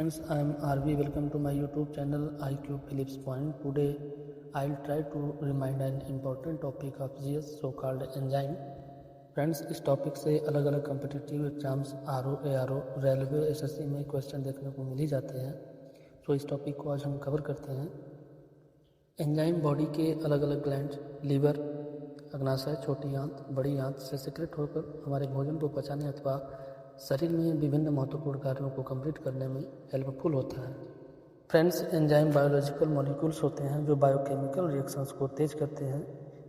Friends, I am RV. Welcome to my YouTube channel IQ Phillips Point. Today, I'll try to remind an important topic of GS, so-called enzyme. Friends, इस topic से अलग अलग competitive exams RO ARO railway SSC में question देखने को मिल ही जाते हैं। तो इस टॉपिक को आज हम कवर करते हैं। एंजाइम बॉडी के अलग अलग ग्लैंड, लीवर, अग्नाशय, छोटी आंत, बड़ी आंत से सिक्रेट होकर हमारे भोजन को पचाने अथवा शरीर में विभिन्न महत्वपूर्ण कार्यों को कंप्लीट करने में हेल्पफुल होता है। फ्रेंड्स, एंजाइम बायोलॉजिकल मॉलिक्यूल्स होते हैं जो बायोकेमिकल रिएक्शंस को तेज करते हैं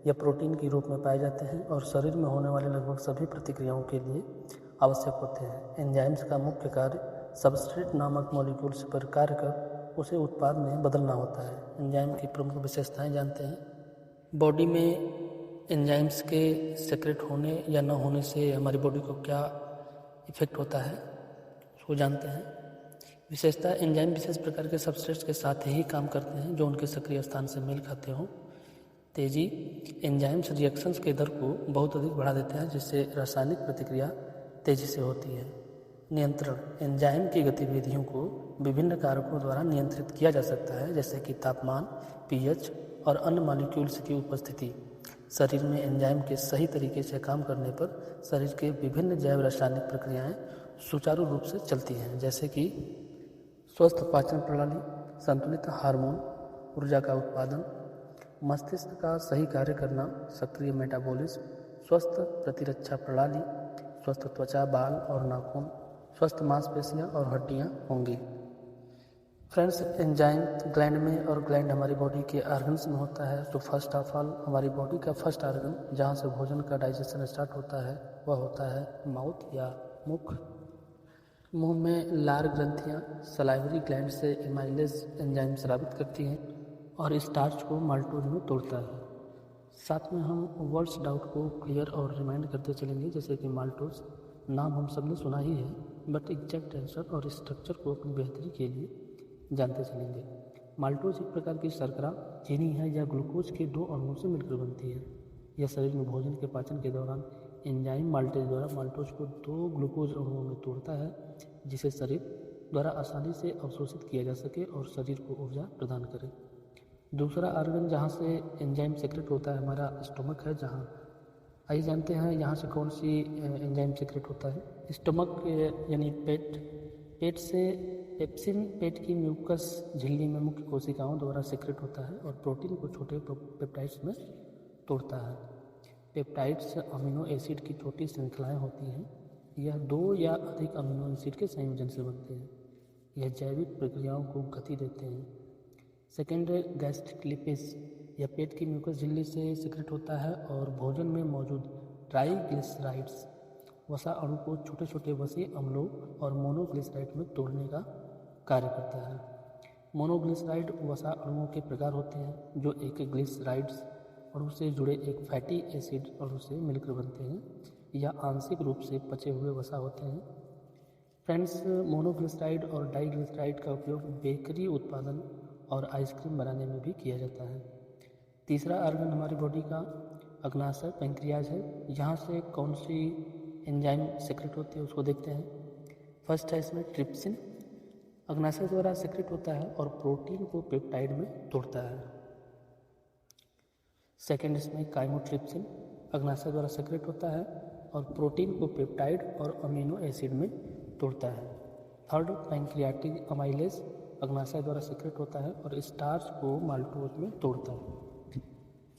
या प्रोटीन के रूप में पाए जाते हैं और शरीर में होने वाले लगभग सभी प्रतिक्रियाओं के लिए आवश्यक होते हैं। एंजाइम्स का मुख्य कार्य सबस्ट्रेट नामक मॉलिक्यूल्स पर कार्य कर उसे उत्पाद में बदलना होता है। एंजाइम की प्रमुख विशेषताएं जानते हैं। बॉडी में एंजाइम्स के सेक्रेट होने या न होने से हमारी बॉडी को क्या इफेक्ट होता है उसको जानते हैं। विशेषता, एंजाइम विशेष प्रकार के सबस्ट्रेट्स के साथ ही काम करते हैं जो उनके सक्रिय स्थान से मेल खाते हों। तेजी, एंजाइम्स रिएक्शंस के दर को बहुत अधिक बढ़ा देते हैं जिससे रासायनिक प्रतिक्रिया तेजी से होती है। नियंत्रण, एंजाइम की गतिविधियों को विभिन्न कारकों द्वारा नियंत्रित किया जा सकता है जैसे कि तापमान, पीएच और अन्य मॉलिक्यूल्स की उपस्थिति। शरीर में एंजाइम के सही तरीके से काम करने पर शरीर के विभिन्न जैव रासायनिक प्रक्रियाएं सुचारू रूप से चलती हैं जैसे कि स्वस्थ पाचन प्रणाली, संतुलित हार्मोन, ऊर्जा का उत्पादन, मस्तिष्क का सही कार्य करना, सक्रिय मेटाबॉलिज्म, स्वस्थ प्रतिरक्षा प्रणाली, स्वस्थ त्वचा, बाल और नाखून, स्वस्थ मांसपेशियां और हड्डियां होंगी। फ्रेंड्स, एंजाइम ग्लैंड में और ग्लैंड हमारी बॉडी के आर्गन्स में होता है। तो फर्स्ट ऑफ ऑल हमारी बॉडी का फर्स्ट आर्गन जहाँ से भोजन का डाइजेशन स्टार्ट होता है वह होता है माउथ या मुख। मुंह में लार ग्रंथियाँ सलाइवरी ग्लैंड से एमाइलेज एंजाइम स्रावित करती हैं और स्टार्च को माल्टोज में तोड़ता है। साथ में हम वर्ड्स डाउट को क्लियर और रिमाइंड करते चलेंगे जैसे कि माल्टोज नाम हम सब ने सुना ही है बट एग्जैक्ट आंसर और स्ट्रक्चर को अपनी बेहतरी के लिए जानते चलेंगे। माल्टोज एक प्रकार की शर्करा, चीनी है या ग्लूकोज के दो अणुओं से मिलकर बनती है। यह शरीर में भोजन के पाचन के दौरान एंजाइम माल्टेज द्वारा माल्टोज को दो ग्लूकोज अणुओं में तोड़ता है जिसे शरीर द्वारा आसानी से अवशोषित किया जा सके और शरीर को ऊर्जा प्रदान करे। दूसरा आर्गन जहाँ से एंजाइम सेक्रेट होता है हमारा स्टमक है। जहाँ आइए जानते हैं यहाँ से कौन सी एंजाइम सेक्रेट होता है। स्टमक यानी पेट से पेप्सिन पेट की म्यूकस झिल्ली में मुख्य कोशिकाओं द्वारा सेक्रेट होता है और प्रोटीन को छोटे पेप्टाइड्स में तोड़ता है। पेप्टाइड्स अमीनो एसिड की छोटी श्रृंखलाएं होती हैं। यह दो या अधिक अमीनो एसिड के संयोजन से बनते हैं। यह जैविक प्रक्रियाओं को गति देते हैं। सेकेंड, गैस्ट्रिक लिपिड्स, यह पेट की म्यूकस झिल्ली से सेक्रेट होता है और भोजन में मौजूद ट्राइग्लिसराइड्स वसा अणु को छोटे छोटे वसीय अम्लों और मोनोग्लिसराइड में तोड़ने का कार्य करता है। मोनोग्लिसराइड वसा अणुओं के प्रकार होते हैं जो एक ग्लिसराइड्स अणु से जुड़े एक फैटी एसिड अणु से मिलकर बनते हैं या आंशिक रूप से पचे हुए वसा होते हैं। फ्रेंड्स, मोनोग्लिसराइड और डाइग्लिसराइड का उपयोग बेकरी उत्पादन और आइसक्रीम बनाने में भी किया जाता है। तीसरा आर्गन हमारी बॉडी का अग्नाशय पैंक्रियाज है। यहाँ से कौन सी एंजाइम सेक्रेट होती है उसको देखते हैं। फर्स्ट है इसमें ट्रिप्सिन, अग्नाशय द्वारा सेक्रेट होता है और प्रोटीन को पेप्टाइड में तोड़ता है। सेकेंड इसमें काइमोट्रिप्सिन, अग्नाशय द्वारा सेक्रेट होता है और प्रोटीन को पेप्टाइड और अमीनो एसिड में तोड़ता है। थर्ड, पैंक्रियाटिक अमाइलेज, अग्नाशय द्वारा सेक्रेट होता है और स्टार्च को माल्टोज में तोड़ता है।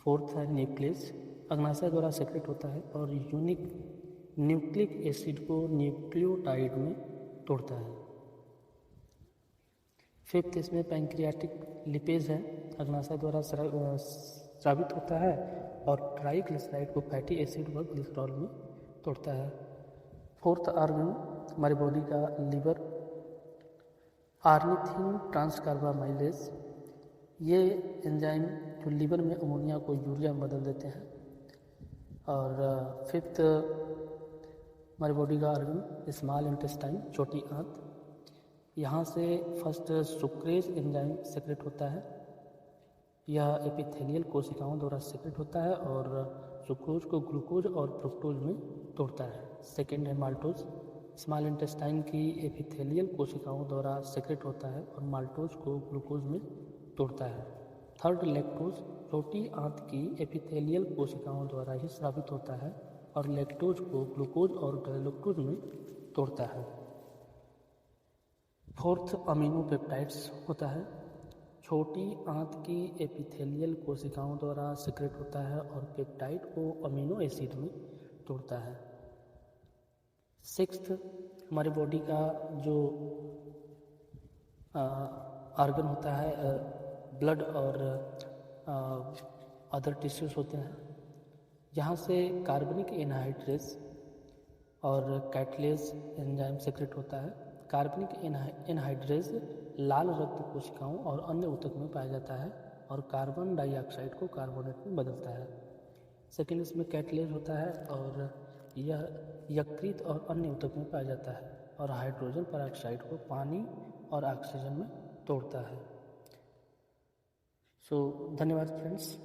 फोर्थ है न्यूक्लियस, अग्नाशय द्वारा सेक्रेट होता है और यूनिक न्यूक्लिक एसिड को न्यूक्लियोटाइड में तोड़ता है। फिफ्थ इसमें पैंक्रियाटिक लिपेज है, अग्नाशय द्वारा स्रावित होता है और ट्राइग्लिसराइड को फैटी एसिड व ग्लिसरॉल में तोड़ता है। फोर्थ आर्गन हमारी बॉडी का लीवर, आर्निथिन ट्रांसकार्बामाइलेज, ये एंजाइम जो लीवर में अमोनिया को यूरिया में बदल देते हैं। और फिफ्थ हमारी बॉडी का आर्गन स्मॉल इंटेस्टाइन, छोटी आंत, यहाँ से फर्स्ट सुक्रेज एंजाइम सेक्रेट होता है। यह एपिथेलियल कोशिकाओं द्वारा सेक्रेट होता है और सुक्रोज को ग्लूकोज और फ्रुक्टोज में तोड़ता है। सेकेंड है माल्टोज, स्मॉल इंटेस्टाइन की एपिथेलियल कोशिकाओं द्वारा सेक्रेट होता है और माल्टोज को ग्लूकोज में तोड़ता है। थर्ड, लैक्टोज छोटी आंत की एपिथेलियल कोशिकाओं द्वारा ही स्रावित होता है और लैक्टोज को ग्लूकोज और गैलोक्टोज में तोड़ता है। फोर्थ, अमीनोपेप्टाइड्स होता है, छोटी आंत की एपिथेलियल कोशिकाओं द्वारा सिक्रेट होता है और पेप्टाइड को अमीनो एसिड में तोड़ता है। सिक्स्थ, हमारे बॉडी का जो आर्गन होता है, ब्लड और अदर टिश्यूज होते हैं, यहाँ से कार्बनिक एनहाइड्रेस और कैटलेज एंजाइम सेक्रेट होता है। कार्बनिक एनहाइड्रेस लाल रक्त कोशिकाओं और अन्य ऊतक में पाया जाता है और कार्बन डाइऑक्साइड को कार्बोनेट में बदलता है। सेकेंड, इसमें कैटलेज होता है और यह यकृत और अन्य ऊतक में पाया जाता है और हाइड्रोजन पेरोक्साइड को पानी और ऑक्सीजन में तोड़ता है। धन्यवाद फ्रेंड्स।